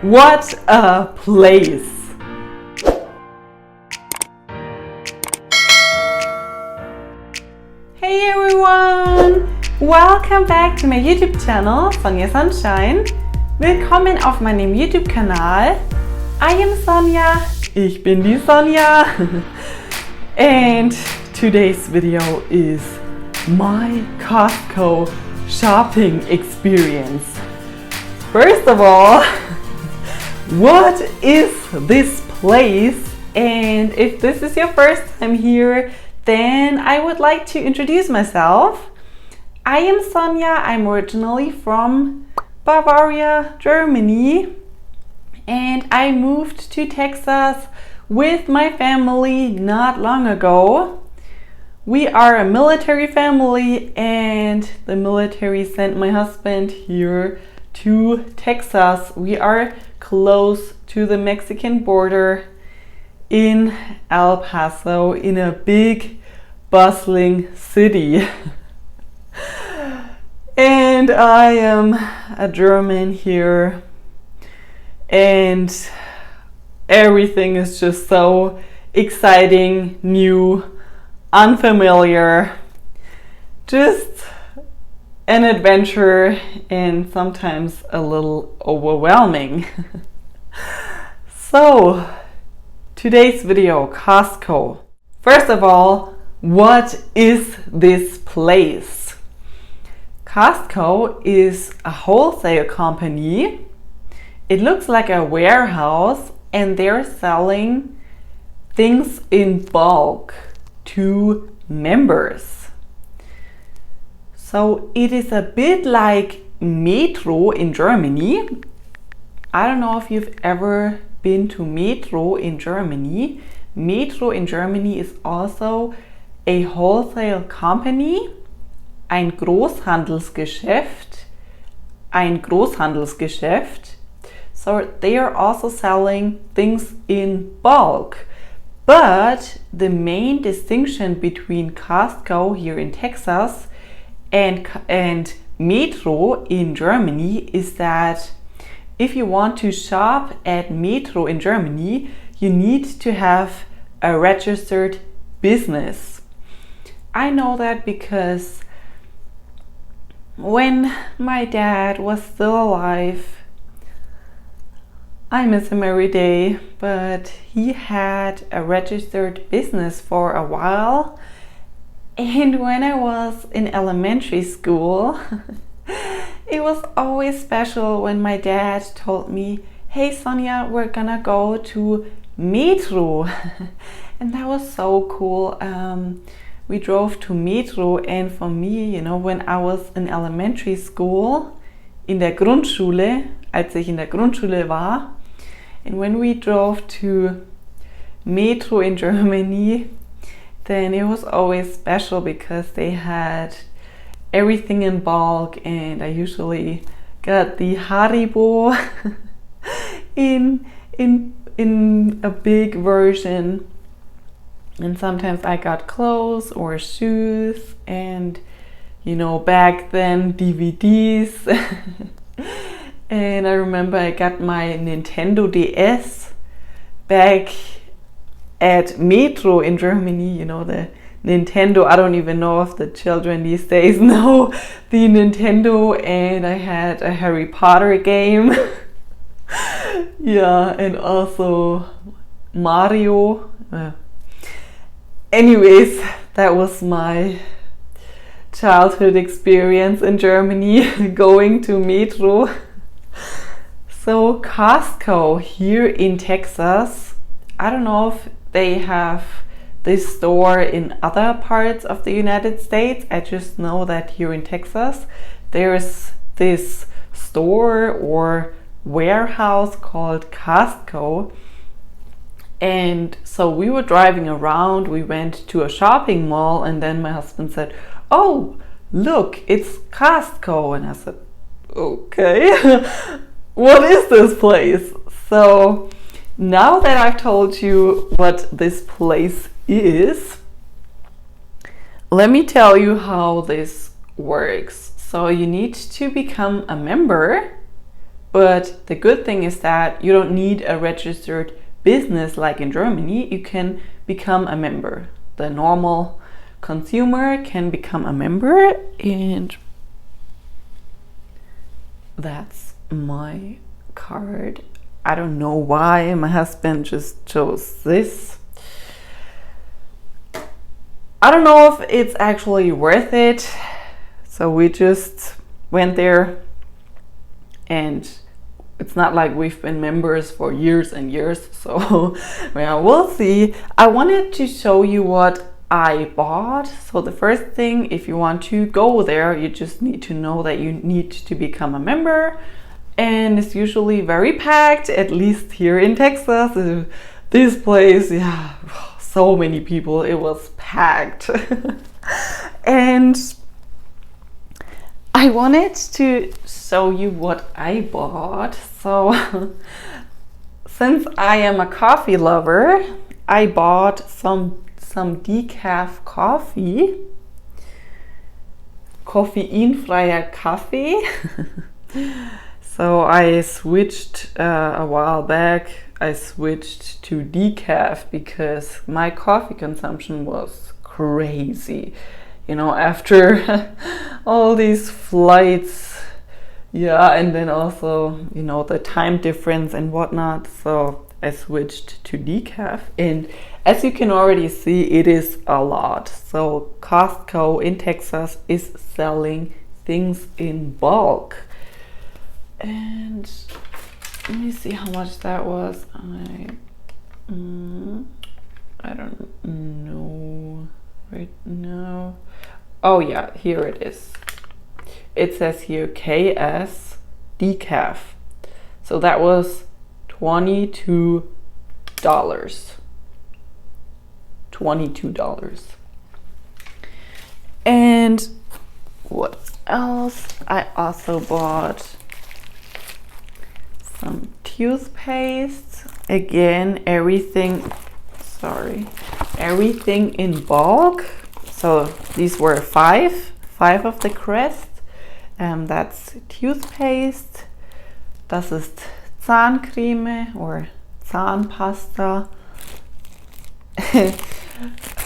What a place! Hey everyone! Welcome back to my YouTube channel, SonjaSUNshine. Willkommen auf meinem YouTube-Kanal. I am Sonja. Ich bin die Sonja. And today's video is my Costco shopping experience. First of all, what is this place? And if this is your first time here, then I would like to introduce myself. I am Sonja. I'm originally from Bavaria, Germany, and I moved to Texas with my family not long ago. We are a military family, and the military sent my husband here to Texas. We are close to the Mexican border in El Paso, in a big bustling city. And I am a German here, and everything is just so exciting, new, unfamiliar, just an adventure, and sometimes a little overwhelming. So, today's video, Costco. First of all, what is this place? Costco is a wholesale company. It looks like a warehouse, and they're selling things in bulk to members. So it is a bit like Metro in Germany. I don't know if you've ever been to Metro in Germany. Metro in Germany is also a wholesale company, ein Großhandelsgeschäft. So they are also selling things in bulk. But the main distinction between Costco here in Texas and Metro in Germany is that if you want to shop at Metro in Germany, you need to have a registered business. I know that because when my dad was still alive, I miss him every day, but he had a registered business for a while. And when I was in elementary school, it was always special when my dad told me, "Hey Sonja, we're gonna go to Metro." And that was so cool. We drove to Metro, and for me, when I was in elementary school, in der Grundschule, als ich in der Grundschule war, and when we drove to Metro in Germany, then it was always special because they had everything in bulk, and I usually got the Haribo in a big version, and sometimes I got clothes or shoes, and back then DVDs. And I remember I got my Nintendo DS back at Metro in Germany, the Nintendo. I don't even know if the children these days know the Nintendo, and I had a Harry Potter game. Yeah, and also Mario. Anyways, that was my childhood experience in Germany, going to Metro. So Costco here in Texas, I don't know if they have this store in other parts of the United States. I just know that here in Texas there's this store or warehouse called Costco. And so we were driving around, we went to a shopping mall, and then my husband said, "Oh, look, it's Costco." And I said, "Okay, what is this place?" So now that I've told you what this place is, let me tell you how this works. So you need to become a member But the good thing is that you don't need a registered business like in Germany. You can become a member. The normal consumer can become a member, and that's my card. I don't know why my husband just chose this. I don't know if it's actually worth it. So we just went there, and it's not like we've been members for years and years. So well, we'll see. I wanted to show you what I bought. So the first thing, if you want to go there, you just need to know that you need to become a member. And it's usually very packed, at least here in Texas. This place, yeah, so many people, it was packed. And I wanted to show you what I bought. So since I am a coffee lover, I bought some decaf coffee. Koffeinfreier Kaffee. So I switched a while back. I switched to decaf because my coffee consumption was crazy. You know, after all these flights, yeah, and then also, you know, the time difference and whatnot. So I switched to decaf, and as you can already see, it is a lot. So Costco in Texas is selling things in bulk. And let me see how much that was. I don't know right now. Oh yeah, here it is. It says here KS decaf. So that was $22. $22. And what else? I also bought some toothpaste. Again, everything in bulk. So these were five of the Crest. That's toothpaste. Das ist Zahncreme or Zahnpasta.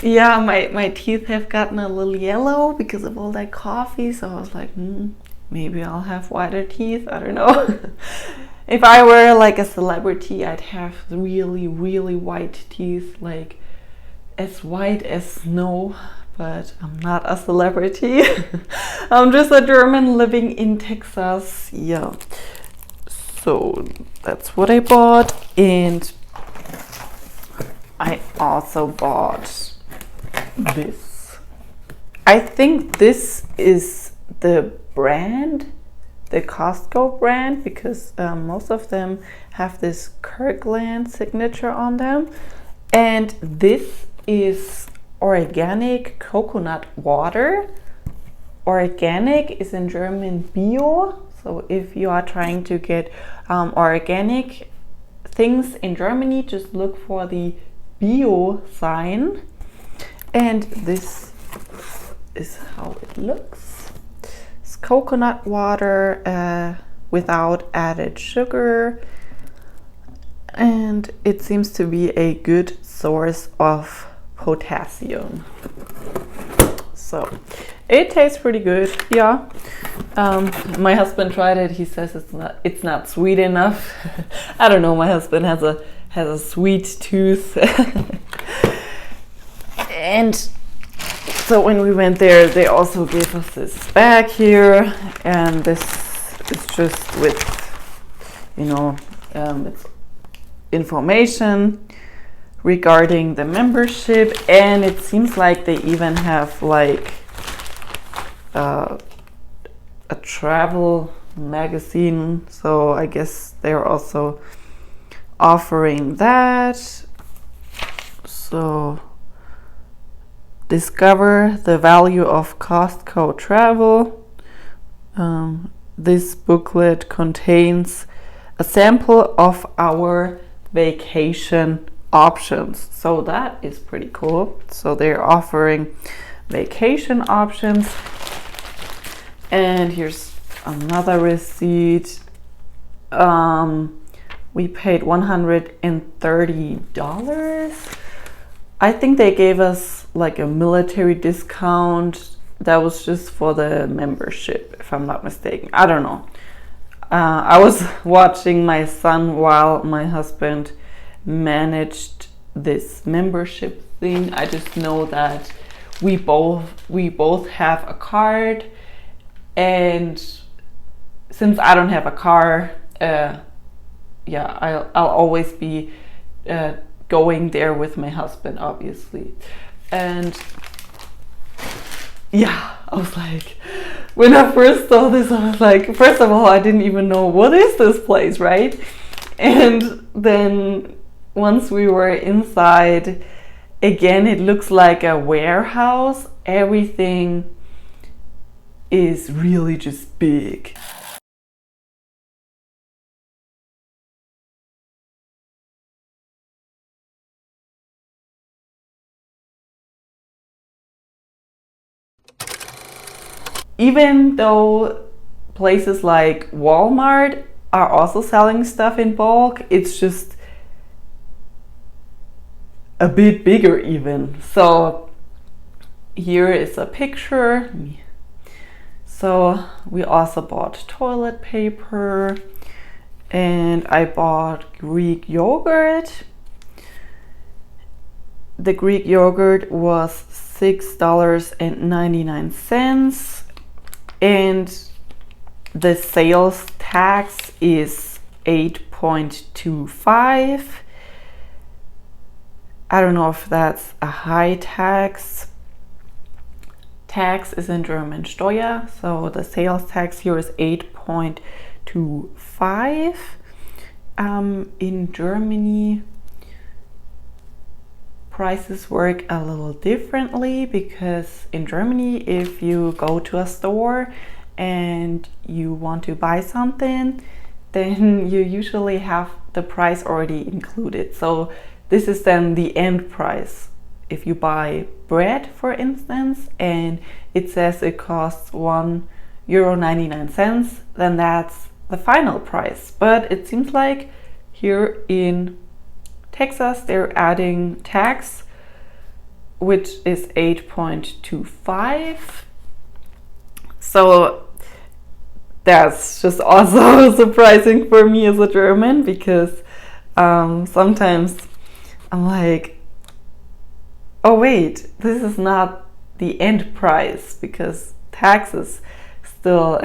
Yeah, my teeth have gotten a little yellow because of all that coffee. So I was like, maybe I'll have whiter teeth. I don't know. If I were like a celebrity, I'd have really, really white teeth, like as white as snow. But I'm not a celebrity. I'm just a German living in Texas. Yeah. So that's what I bought. And I also bought this. I think this is the brand, the Costco brand, because most of them have this Kirkland signature on them. And this is organic coconut water. Organic is in German bio. So if you are trying to get organic things in Germany, just look for the bio sign. And this is how it looks. It's coconut water without added sugar. And it seems to be a good source of potassium. So it tastes pretty good. Yeah. My husband tried it. He says it's not sweet enough. I don't know. My husband has a sweet tooth. And so when we went there, they also gave us this bag here, and this is just with, you know, it's information regarding the membership, and it seems like they even have like a travel magazine, so I guess they're also offering that. So discover the value of Costco travel. This booklet contains a sample of our vacation options. So that is pretty cool. So they're offering vacation options. And here's another receipt. we paid $130. I think they gave us like a military discount. That was just for the membership, if I'm not mistaken. I don't know. I was watching my son while my husband managed this membership thing. I just know that we both have a card, and since I don't have a car, I'll always be going there with my husband, obviously. And yeah, I was like, when I first saw this, I was like, first of all, I didn't even know what is this place, right? And then once we were inside, again, it looks like a warehouse. Everything is really just big. Even though places like Walmart are also selling stuff in bulk, it's just a bit bigger even. So here is a picture. So we also bought toilet paper, and I bought Greek yogurt. The Greek yogurt was $6.99, and the sales tax is 8.25. I don't know if that's a high tax. Tax is in German Steuer, so the sales tax here is 8.25. In Germany, prices work a little differently, because in Germany, if you go to a store and you want to buy something, then you usually have the price already included. So this is then the end price. If you buy bread, for instance, and it says it costs €1.99, then that's the final price. But it seems like here in Texas, they're adding tax, which is 8.25. So that's just also surprising for me as a German, because sometimes I'm like, oh wait, this is not the end price, because taxes still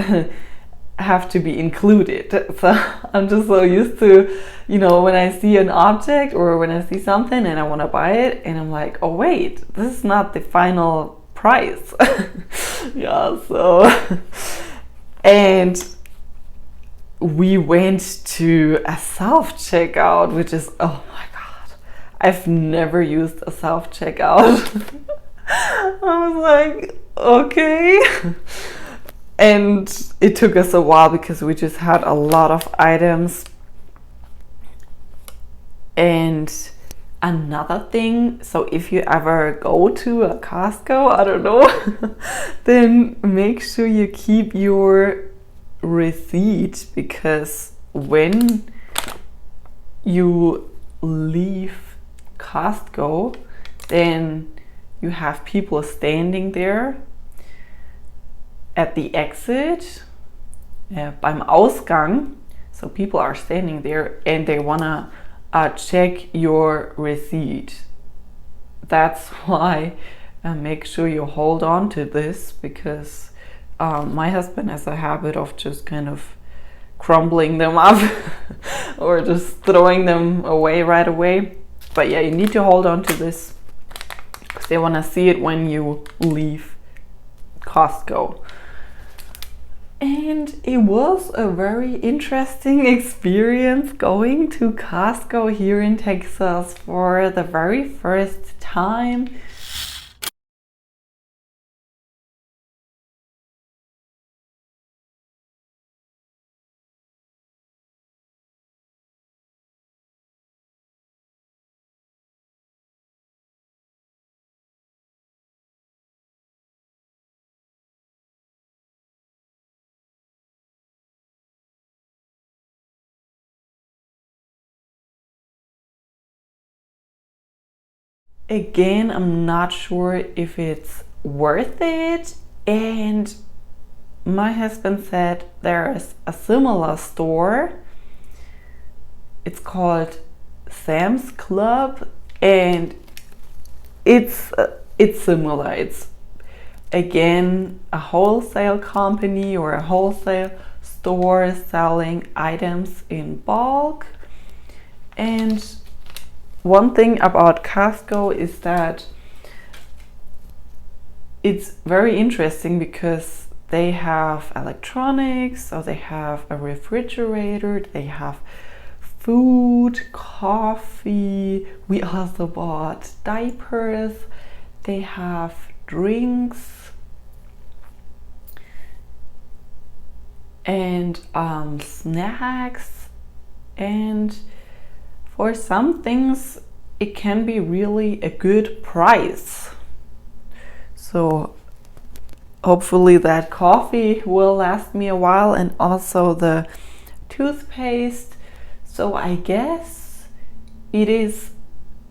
have to be included. So I'm just so used to, when I see an object or when I see something and I want to buy it, and I'm like, oh wait, this is not the final price. Yeah, so and we went to a self-checkout, which is, oh my god, I've never used a self-checkout. I was like, okay. And it took us a while because we just had a lot of items. And another thing, so if you ever go to a Costco, I don't know, then make sure you keep your receipt, because when you leave Costco, then you have people standing there at the exit, beim Ausgang. So people are standing there and they wanna check your receipt. That's why make sure you hold on to this, because my husband has a habit of just kind of crumbling them up or just throwing them away right away. But yeah, you need to hold on to this, because they want to see it when you leave Costco. And it was a very interesting experience going to Costco here in Texas for the very first time. again, I'm not sure if it's worth it. And my husband said there is a similar store. It's called Sam's Club, and it's similar. It's again a wholesale company or a wholesale store selling items in bulk. And one thing about Costco is that it's very interesting because they have electronics, so they have a refrigerator, they have food, coffee. We also bought diapers. They have drinks and snacks, and for some things it can be really a good price. So hopefully that coffee will last me a while, and also the toothpaste. So I guess it is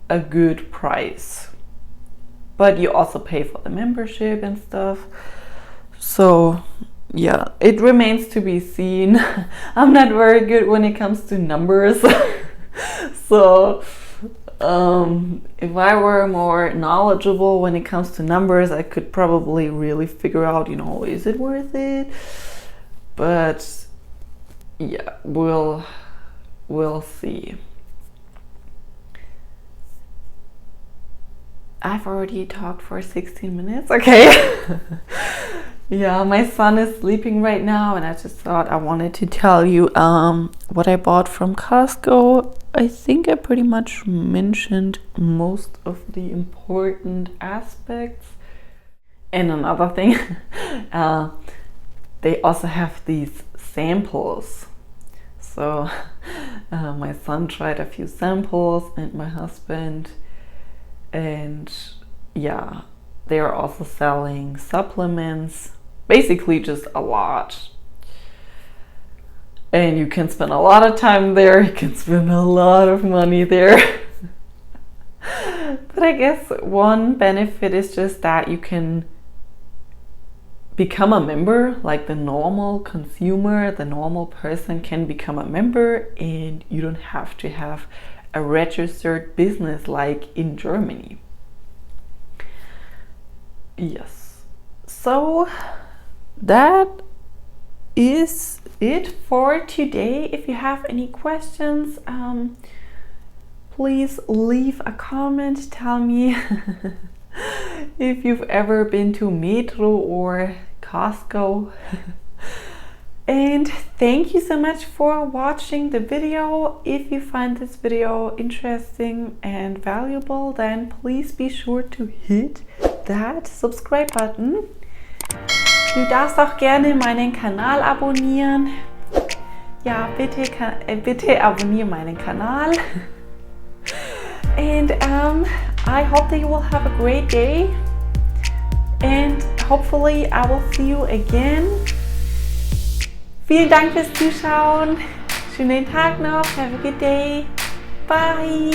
a good price, but you also pay for the membership and stuff. So yeah, it remains to be seen. I'm not very good when it comes to numbers. So if I were more knowledgeable when it comes to numbers, I could probably really figure out, is it worth it? But yeah, we'll see. I've already talked for 16 minutes. Okay. Yeah, my son is sleeping right now, and I just thought I wanted to tell you what I bought from Costco. I think I pretty much mentioned most of the important aspects. And another thing, they also have these samples. So my son tried a few samples, and my husband, and yeah, they are also selling supplements, basically just a lot. And you can spend a lot of time there, you can spend a lot of money there. But I guess one benefit is just that you can become a member, like the normal consumer, the normal person can become a member, and you don't have to have a registered business like in Germany. Yes, so that is it for today. If you have any questions, please leave a comment. Tell me if you've ever been to Metro or Costco. And thank you so much for watching the video. If you find this video interesting and valuable, then please be sure to hit that subscribe button. Du darfst auch gerne meinen Kanal abonnieren. Ja, bitte abonniere meinen Kanal. And I hope that you will have a great day. And hopefully I will see you again. Vielen Dank fürs Zuschauen. Schönen Tag noch. Have a good day. Bye.